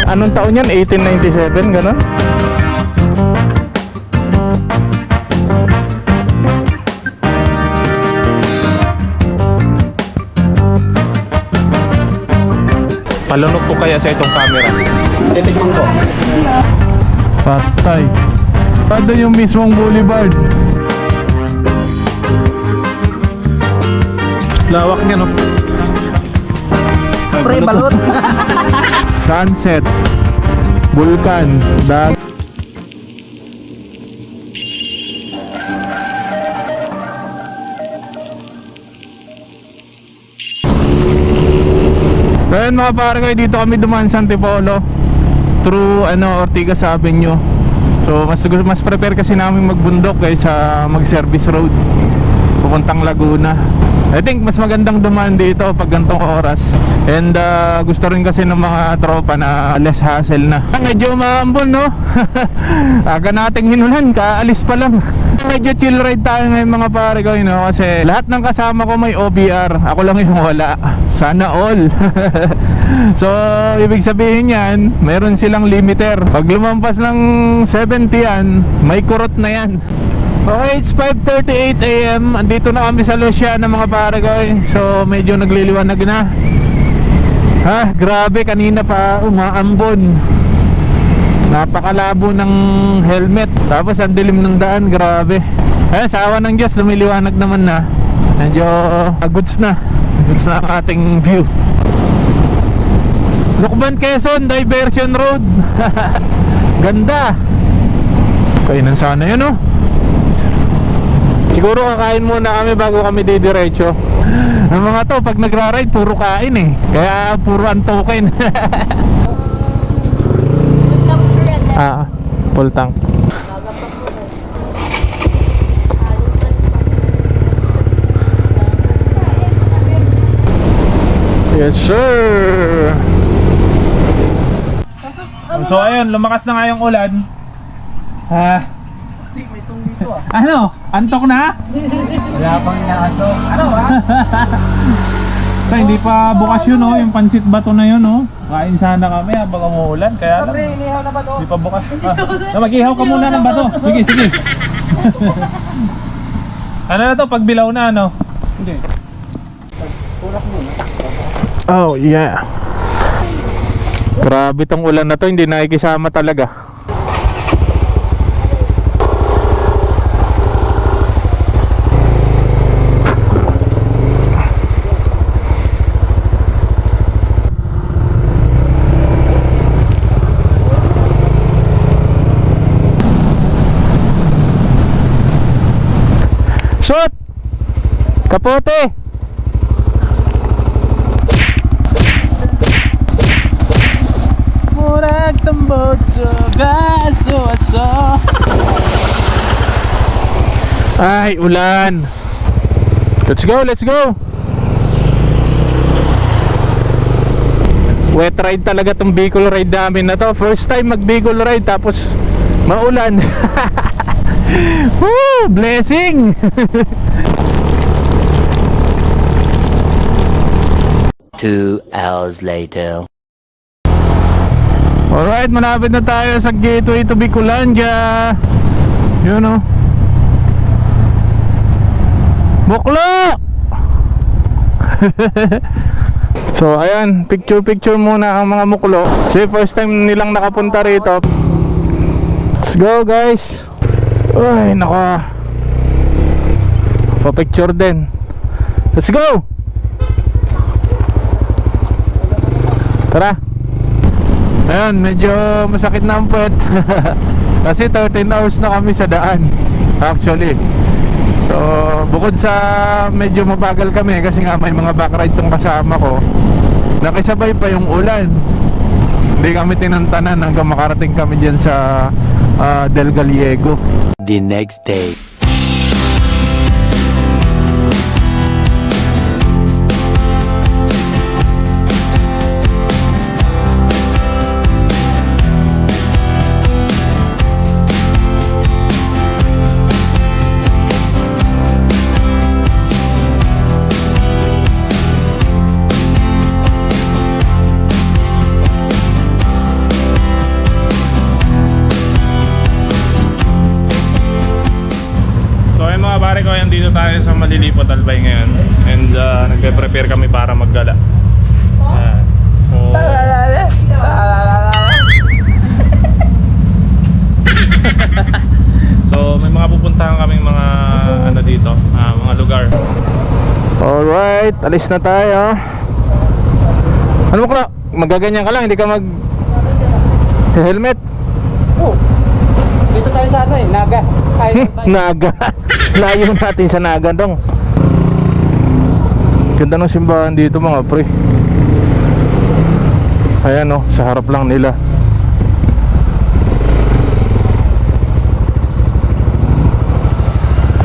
Anong taon yan? 1897, gano'n? Palunok po kaya sa itong camera. Titignan ko. Patay. Paano yung mismong boulevard? Lawak niya, no? Pre, balot. Sunset, Vulcan, dag. Ngayon mga pare ko, dito kami dumaan sa Antipolo through Ortigas Avenue. So mas prepare kasi namin magbundok kaysa mag-service road pupuntang Laguna. I think mas magandang dumaan dito pag gantong oras. And gusto rin kasi ng mga tropa na less hassle na. Medyo maambon, no? Aga nating hinulan, kaalis pa lang. Medyo chill ride tayo ngayon mga pare ko, kasi lahat ng kasama ko may OBR. Ako lang yung wala. Sana all. So ibig sabihin yan, meron silang limiter. Pag lumampas ng 70 yan, may kurot na yan. Okay, it's 5:38 AM. Andito na kami sa Luciana mga pare ko. So medyo nagliliwanag na. Grabe, kanina pa umaambon. Napakalabo ng helmet. Tapos ang dilim ng daan, grabe. Sa awa ng Diyos, lumiliwanag naman na. Medyo goods na. Goods na ang ating view. Lukban, Quezon, Diversion Road. Ganda. Kainan sana yun, oh. Siguro kakain muna kami bago kami didiretso. Ang mga to, pag nagra-ride, puro kain eh. Kaya puro antoken. Full tank. Yes sir. So ayun, lumakas na nga yung ulan. Ano? Antok na? Wala pang inaasok. Ano ba? Hindi pa bukas yun, oh, yung pansit bato na yun, oh. Kain sana kami habang umuulan, kaya lang. Pre, inihaw na ba to? Hindi pa bukas. Mag-ihaw ka muna ng bato. Sige, sige. Ano na to? Pagbilaw na, ano? Hindi. Oh, yeah. Grabe tong ulan na to, hindi nakikisama talaga. Shoot! Kapote! Murag tambot sa baso-aso. Ay, ulan. Let's go, let's go. Wet ride talaga tong Bicol ride namin na to. First time mag Bicol ride tapos maulan. Woo! Blessing! 2 hours later. Alright, malapit na tayo sa gateway to Bicolandia. Yun, oh. Buklo! So ayan, picture muna ang mga muklo. Kasi first time nilang nakapunta rito. Let's go guys. Uy, nako. Pa-picture din. Let's go. Tara. Ayan, medyo masakit na ang puwet. Kasi 13 hours na kami sa daan. Actually. So, bukod sa medyo mabagal kami kasi nga may mga backride tong kasama ko, nakisabay pa yung ulan. Hindi kami tinantanan hanggang makarating kami dyan sa Del Gallego. The next day. Nag-prepare kami para maggala. Ayan. So may mga pupuntahan kaming mga ano dito, mga lugar. Alright, alis na tayo. Ano mo ka? Magaganyan ka lang, hindi ka mag helmet. Oh. Dito tayo sa ano eh, Naga. Naga. Layo natin sa Naga dong. Ganda ng simbahan dito mga pre. Ayan o, sa harap lang nila.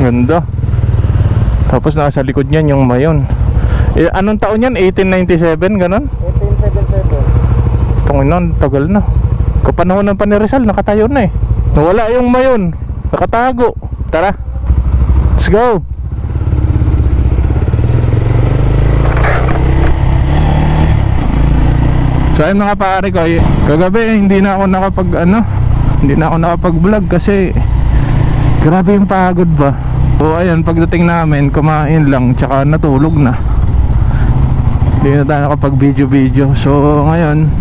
Ganda. Tapos nasa likod niyan yung Mayon. Anong taon yan? 1897, ganon? 1877. Itong inon, tagal na. Kapanahonan pa ni Rizal, nakatayo na eh. Nawala yung Mayon, nakatago. Tara, let's go. So ayun mga pare ko, kagabi hindi na ako nakapag vlog kasi grabe yung pagod ba. So ayun, pagdating namin kumain lang tsaka natulog na. Hindi na tayo nakapag video. So ngayon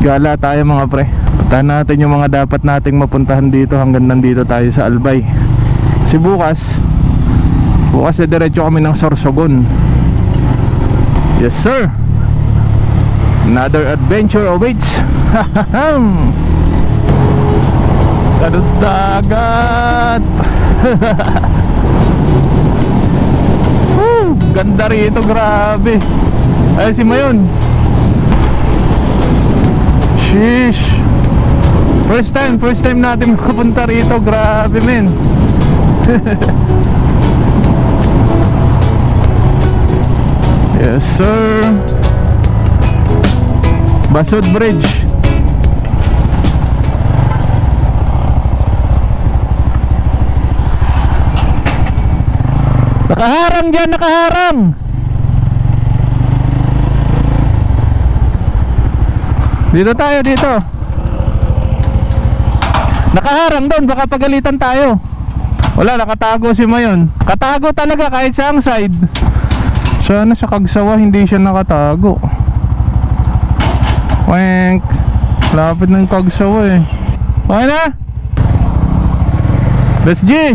gala tayo mga pre. Puntahan natin yung mga dapat nating mapuntahan dito hanggang nandito tayo sa Albay. Kasi bukas na diretso kami ng Sorsogon. Yes sir, another adventure awaits. Dagat. Ganda rito, grabe. Ay si Mayon. Sheesh. First time natin makapunta rito. Grabe men. Yes sir. Basod Bridge. Nakaharang dyan, nakaharang. Dito tayo, dito. Nakaharang doon, baka pagalitan tayo. Wala, nakatago si Mayon. Katago talaga kahit sa ang side. Sana sa Kagsawa hindi siya nakatago. Wank. Lapit ng Kagsawa eh. Okay na? Let's G.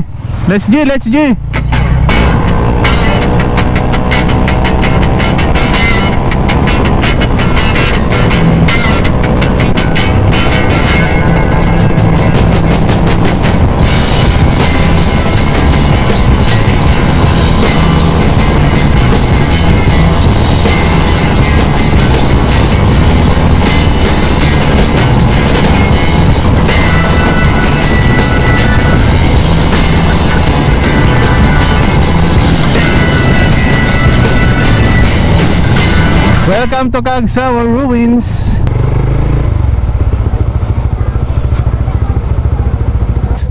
Welcome to Kagsawa Ruins.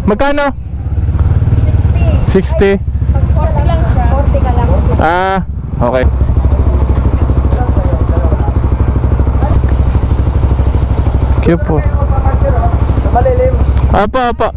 Magkano? 60. 60? Pag 40 lang siya. 40 ka lang. Ah, okay. Cute po. Malilim. Apa.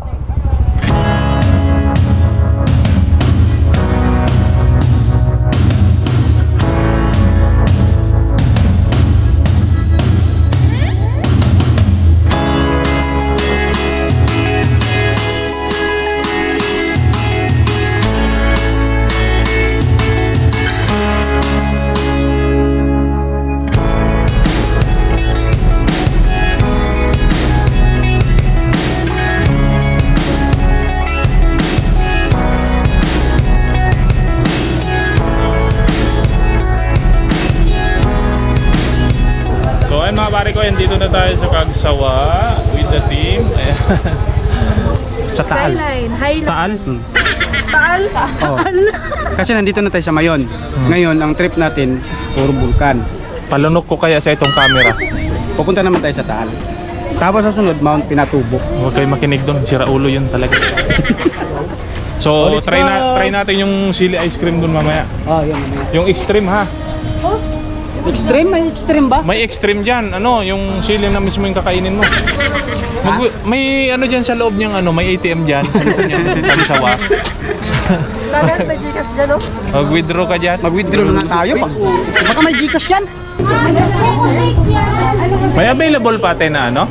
Mga pare ko, dito na tayo sa Kagsawa with the team. Ayan. Sa Taal. Highline. Taal? Taal. Oh. Kasi nandito na tayo sa Mayon. Ngayon, ang trip natin, puro vulkan. Palunok ko kaya sa itong camera. Pupunta naman tayo sa Taal. Tapos sa sunod, Mount Pinatubo. Huwag kayo makinig doon, sira ulo yun talaga. So, Let's try go! natin yung sili ice cream doon mamaya. Oh, yun. Yung extreme ha. Extreme? May extreme ba? May extreme dyan, yung sili na mismo yung kakainin mo. May ano dyan sa loob niyang may ATM dyan sa loob niyang Kagsawa. Bakit may Gcash dyan, no? Mag-withdraw ka dyan. Mag-withdraw na tayo. Baka may Gcash yan. May available pa tayo na ano?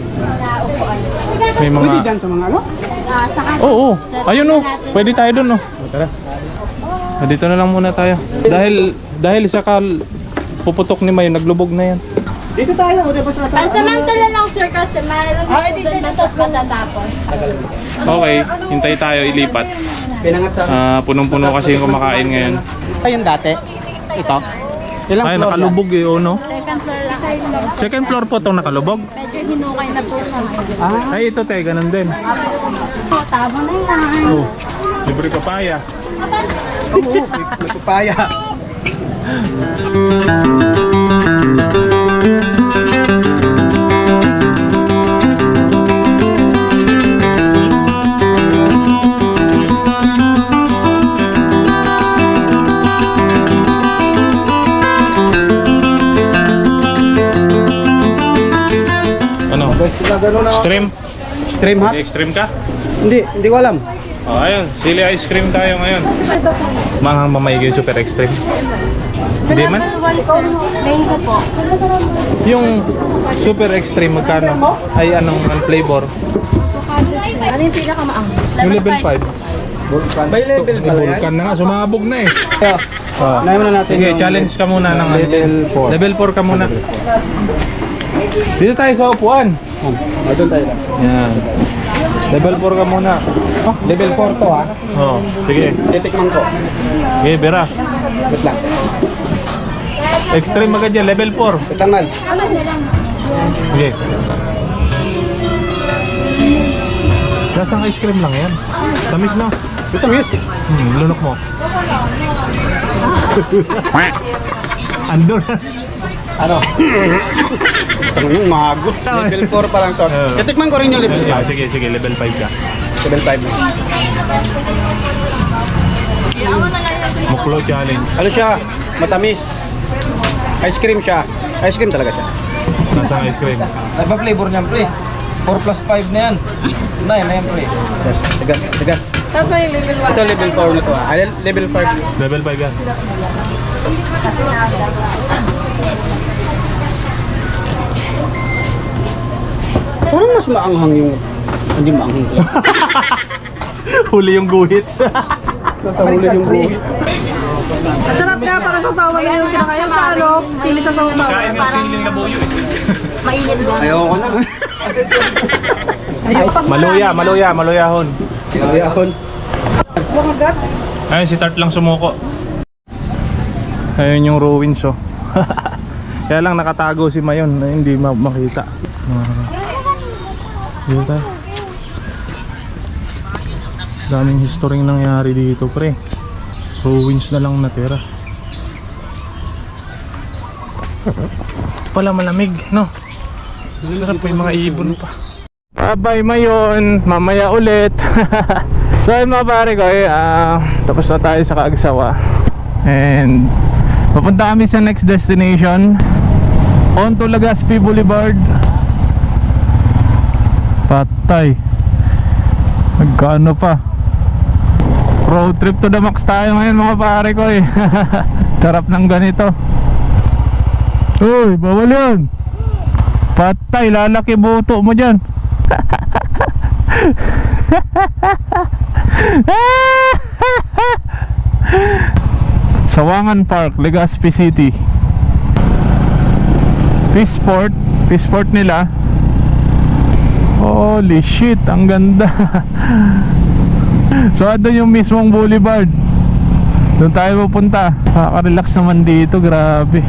May Pwede mga... dyan sa mga ano? Oo, ayun oh. Pwede tayo dun oh. Tara. Dito na lang muna tayo. Dahil sa puputok ni Mayo, naglubog na yan. Dito tayo. Diba sa Pansamantala lang sir kasi mayroon yung doon matatapos. Okay, hintay tayo ilipat. Pinangat sa... Punong-puno kasi yung kumakain ngayon. Ayun dati. Ito. Ilang Ay, floor nakalubog eh, oh no? Second floor lang kayo. Second floor po itong nakalubog. Medyo hinukay na po siya. Ay, ito te, ganun din. Tama na yan. Oh, libre papaya. Oo, may papaya. Ano? Stream? Stream hot? Extreme ka? Hindi ko alam. Oh, ayun, sili ice cream tayo ngayon. Manghang mamayig yung super extreme. Hindi man? Main ko po. Yung super extreme magkano? Ay anong flavor? Ano yung pinakamaang? Yung level 5. By level pala yan. Vulkan na nga, sumabog na eh. Oh. Unahin muna natin Sige, yung challenge ka muna ng level 4. Level 4 ka muna. Dito tayo sa upuan. Doon tayo. Yan. Level 4 ka muna. Oh, level 4 to ha. Oh, sige. Titikman ko. Sige, Bera. Wait lang. Extreme agad yan, level 4. Itangal. Sige. Lasang ice cream lang yan. Tamis na. Ito miss. Lunok mo. Andun. Ano? Ito yung magus. Level 4 pa lang to. Titikman ko rin yung level 5. Yeah, sige, sige, level 5 ka. Level 5 na. Muklo challenge. Ano siya? Matamis. Ice cream siya. Ice cream talaga siya. Lasang ice cream. Nagpa-flavor niyan, pre. 4 plus 5 na yan. 9 na yan, pre. Yes. Tigas. Tigas. Tapos yung level 1. Ito level 4 na to. Ay, level 5. Level 5 yan. Parang mas maanghang yung... Hindi maanghang ko. Huli yung guhit. Nasahuli yung buhay. Sarap nga, parang sasawa na yung kinakain sa ano, sili sa sasawa. Parang na buyo eh. mainit doon. Ayoko na. Maluyahon. Ayokon. Makagat. Ayun, si Tart lang sumuko. Ayun yung ruins oh. Kaya lang nakatago si Mayon na hindi makita. Dito tayo. Daming history nangyari dito pre. Ruins na lang natira. Pala malamig no? Sarap, may mga ibon pa. Bye Mayon, mamaya ulit. So ayun mga pare ko tapos na tayo sa Kaagsawa. And papunta kami sa next destination, on to Legazpi Boulevard. Patay. Magkano pa? Road trip to the max tayo ngayon mga pare ko eh. Sarap ng ganito. Uy, bawal yun. Patay, lalaki buto mo dyan. Sawangan Park, Legazpi City. Fishport nila. Holy shit, ang ganda. So doon yung mismong boulevard. Doon tayo pupunta. Nakaka-relax naman dito, grabe.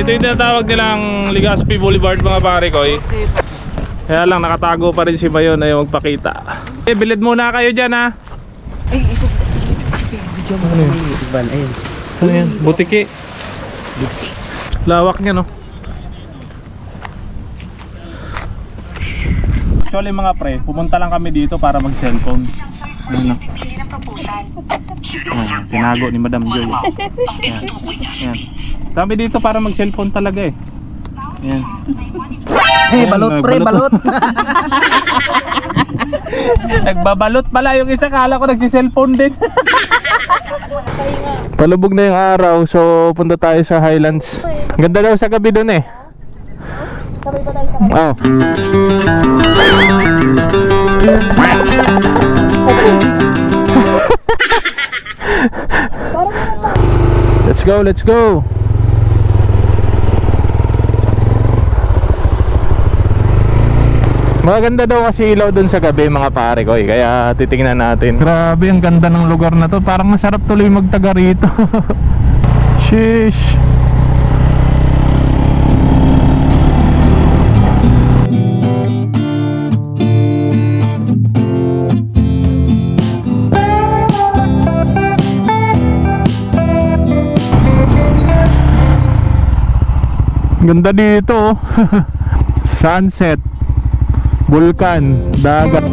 Ito yung tinatawag nilang Legazpi Boulevard mga pare ko eh. Kaya lang nakatago pa rin si Mayon na yung magpakita. Bilid muna kayo dyan ha. Ay, ito. Video mo kami. Iban, ayun. Ano yan? Butiki. Lawak niya no. Actually mga pre, pumunta lang kami dito para mag cellphone. Ano? Tinago ni Madam Joy. Yan. Yan. Kami dito para mag cellphone talaga eh. Yan. Eh, balot pre, balot. Nagbabalot pala yung isa, kala ko nagsi-cellphone din. Palubog na yung araw, so punta tayo sa Highlands. Ganda daw sa gabi doon eh. Oh. Let's go, let's go. Maganda daw kasi ilaw dun sa gabi mga pare ko eh. Kaya titingnan natin. Grabe ang ganda ng lugar na to. Parang masarap tuloy magtaga rito. Sheesh. Ganda dito. Sunset, bulkan, dagat.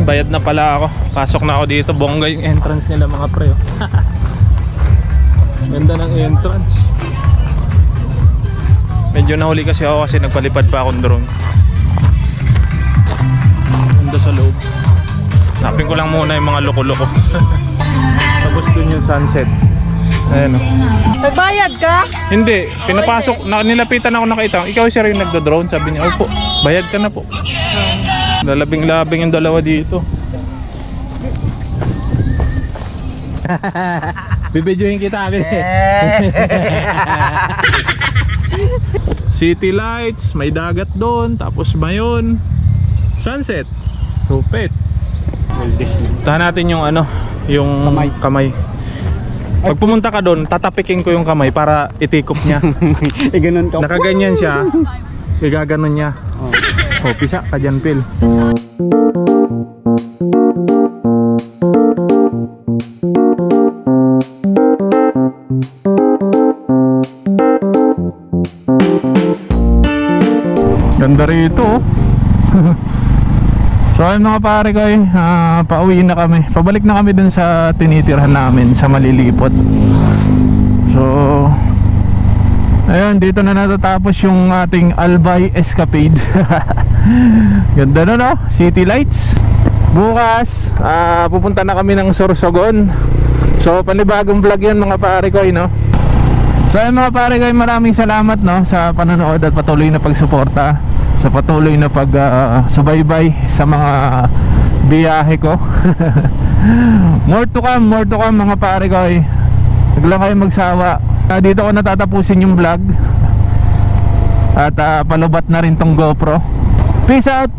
Bayad na pala ako. Pasok na ako dito. Bongga yung entrance nila mga pre. Ganda ng entrance. Medyo nahuli kasi ako kasi nagpalipad pa akong drone. Ganda sa loob. Hanapin ko lang muna yung mga loko-loko. Tapos dun yung sunset. Ayan o. Nagbayad ka? Hindi. Pinapasok. Nilapitan ako nakita. Ikaw sir yung nagdo-drone. Sabi niya, opo. Bayad ka na po. Lalabing-labing yung dalawa dito. Bibidyohin kita. City lights, may dagat doon, tapos mayon sunset. Rupet. Tahan natin yung ano, yung kamay. Pag pumunta ka doon, tatapikin ko yung kamay para itikop niya. Ganun ka. Nakaganyan siya. Igaganon niya. Oh, pisa ka dyan, Phil. Ganda rito. So ayun mga pare ko eh, pauwi na kami. Pabalik na kami dun sa tinitirhan namin sa Malilipot. So ayun, dito na natatapos yung ating Albay Escapade. Ganda na no, city lights. Bukas pupunta na kami ng Sorsogon. So panibagong vlog yan mga pare ko no. So ayun mga pare ko, maraming salamat no sa panonood at patuloy na pagsuporta, sa patuloy na pag-subaybay sa mga biyahe ko. More to come mga pare ko. Huwag lang kayo magsawa. Dito ko natatapusin yung vlog. At palubat na rin tong GoPro. Peace out.